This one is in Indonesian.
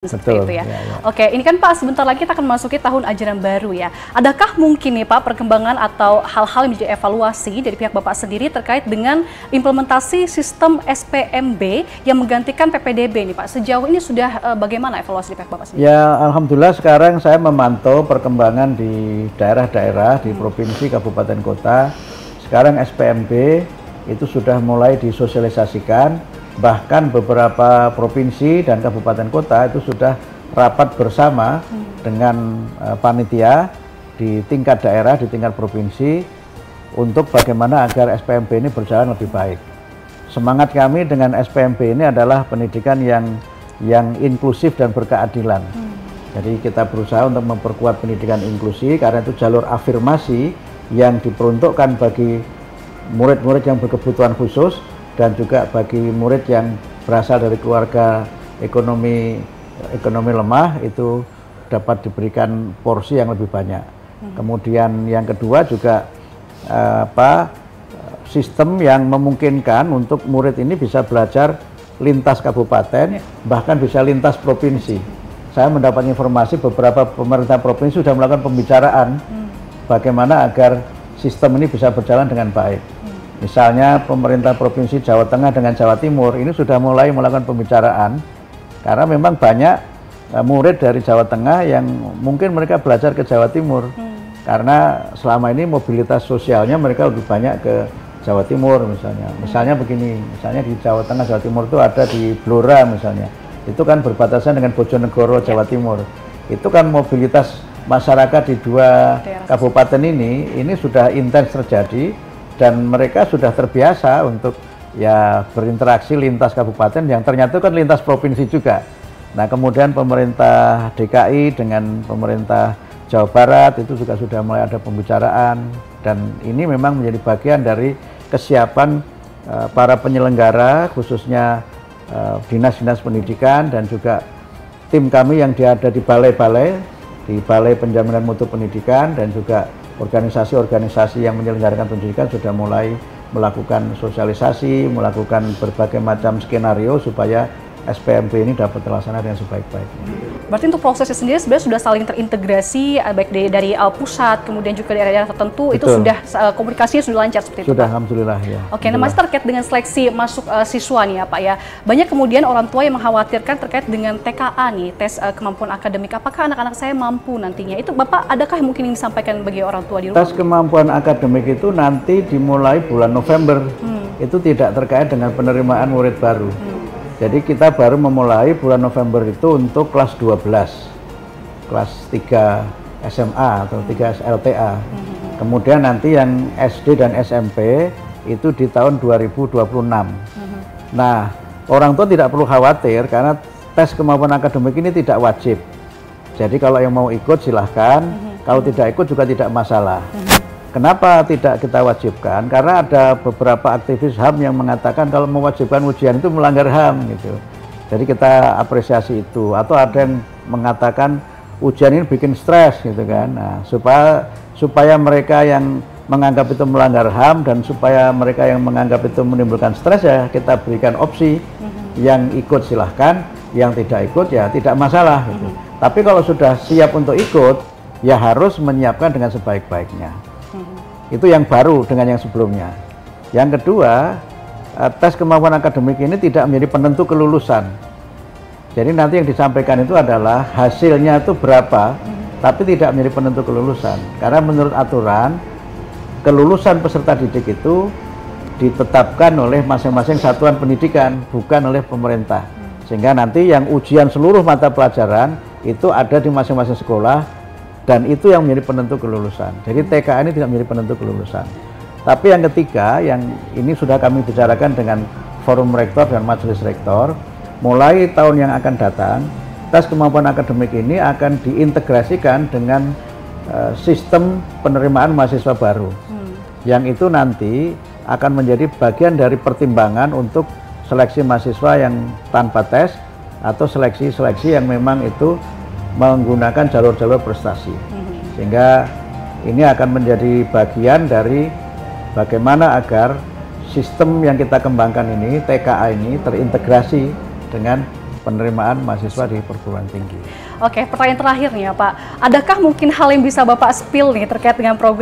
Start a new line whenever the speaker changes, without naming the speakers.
Seperti
Betul,
itu ya.
ya.
Oke, ini kan Pak, sebentar lagi kita akan memasuki tahun ajaran baru ya. Adakah mungkin nih Pak perkembangan atau hal-hal yang menjadi evaluasi dari pihak Bapak sendiri terkait dengan implementasi sistem SPMB yang menggantikan PPDB nih Pak? Sejauh ini sudah bagaimana evaluasi dari pihak Bapak sendiri?
Ya, alhamdulillah sekarang saya memantau perkembangan di daerah-daerah, di provinsi, kabupaten, kota. Sekarang SPMB itu sudah mulai disosialisasikan. Bahkan beberapa provinsi dan kabupaten kota itu sudah rapat bersama dengan panitia di tingkat daerah, di tingkat provinsi untuk bagaimana agar SPMB ini berjalan lebih baik. Semangat kami dengan SPMB ini adalah pendidikan yang inklusif dan berkeadilan. Jadi kita berusaha untuk memperkuat pendidikan inklusi karena itu jalur afirmasi yang diperuntukkan bagi murid-murid yang berkebutuhan khusus dan juga bagi murid yang berasal dari keluarga ekonomi lemah itu dapat diberikan porsi yang lebih banyak. Kemudian yang kedua juga sistem yang memungkinkan untuk murid ini bisa belajar lintas kabupaten, bahkan bisa lintas provinsi. Saya mendapat informasi beberapa pemerintah provinsi sudah melakukan pembicaraan bagaimana agar sistem ini bisa berjalan dengan baik. Misalnya pemerintah Provinsi Jawa Tengah dengan Jawa Timur ini sudah mulai melakukan pembicaraan karena memang banyak murid dari Jawa Tengah yang mungkin mereka belajar ke Jawa Timur karena selama ini mobilitas sosialnya mereka lebih banyak ke Jawa Timur misalnya. Misalnya begini, misalnya di Jawa Tengah, Jawa Timur itu ada di Blora misalnya. Itu kan berbatasan dengan Bojonegoro, Jawa Timur. Itu kan mobilitas masyarakat di dua kabupaten ini sudah intens terjadi. Dan mereka sudah terbiasa untuk ya berinteraksi lintas kabupaten yang ternyata kan lintas provinsi juga. Nah kemudian pemerintah DKI dengan pemerintah Jawa Barat itu juga sudah mulai ada pembicaraan dan ini memang menjadi bagian dari kesiapan para penyelenggara khususnya dinas-dinas pendidikan dan juga tim kami yang ada di balai-balai, di Balai Penjaminan Mutu Pendidikan dan juga organisasi-organisasi yang menyelenggarakan pendidikan sudah mulai melakukan sosialisasi, melakukan berbagai macam skenario supaya SPMB ini dapat terlaksana dengan sebaik-baiknya.
Berarti untuk prosesnya sendiri sebenarnya sudah saling terintegrasi baik dari pusat kemudian juga dari daerah tertentu. Betul. Itu sudah komunikasinya sudah lancar seperti itu.
Sudah, alhamdulillah ya.
Oke, nah Mas terkait dengan seleksi masuk siswa nih ya Pak ya. Banyak kemudian orang tua yang mengkhawatirkan terkait dengan TKA nih, tes kemampuan akademik. Apakah anak-anak saya mampu nantinya? Itu Bapak adakah mungkin yang disampaikan bagi orang tua di rumah?
Tes kemampuan akademik itu nanti dimulai bulan November. Itu tidak terkait dengan penerimaan murid baru. Jadi kita baru memulai bulan November itu untuk kelas 12, kelas 3 SMA atau 3 LTA. Kemudian nanti yang SD dan SMP itu di tahun 2026. Nah, orang tua tidak perlu khawatir karena tes kemampuan akademik ini tidak wajib. Jadi kalau yang mau ikut silahkan, kalau tidak ikut juga tidak masalah. Kenapa tidak kita wajibkan? Karena ada beberapa aktivis HAM yang mengatakan kalau mewajibkan ujian itu melanggar HAM gitu. Jadi kita apresiasi itu. Atau ada yang mengatakan ujian ini bikin stres gitu kan. Nah, supaya mereka yang menganggap itu melanggar HAM dan supaya mereka yang menganggap itu menimbulkan stres ya kita berikan opsi. Yang ikut silahkan, yang tidak ikut ya tidak masalah gitu. Tapi kalau sudah siap untuk ikut ya harus menyiapkan dengan sebaik-baiknya. Itu yang baru dengan yang sebelumnya. Yang kedua, tes kemampuan akademik ini tidak menjadi penentu kelulusan. Jadi nanti yang disampaikan itu adalah hasilnya itu berapa, tapi tidak menjadi penentu kelulusan. Karena menurut aturan, kelulusan peserta didik itu ditetapkan oleh masing-masing satuan pendidikan, bukan oleh pemerintah. Sehingga nanti yang ujian seluruh mata pelajaran itu ada di masing-masing sekolah, dan itu yang menjadi penentu kelulusan. Jadi TKA ini tidak menjadi penentu kelulusan. Tapi yang ketiga, yang ini sudah kami bicarakan dengan forum rektor dan majelis rektor, mulai tahun yang akan datang, tes kemampuan akademik ini akan diintegrasikan dengan sistem penerimaan mahasiswa baru. Yang itu nanti akan menjadi bagian dari pertimbangan untuk seleksi mahasiswa yang tanpa tes atau seleksi-seleksi yang memang itu menggunakan jalur-jalur prestasi. Sehingga ini akan menjadi bagian dari bagaimana agar sistem yang kita kembangkan ini, TKA ini terintegrasi dengan penerimaan mahasiswa di perguruan tinggi.
Oke, pertanyaan terakhir nih ya Pak, adakah mungkin hal yang bisa Bapak spill nih terkait dengan program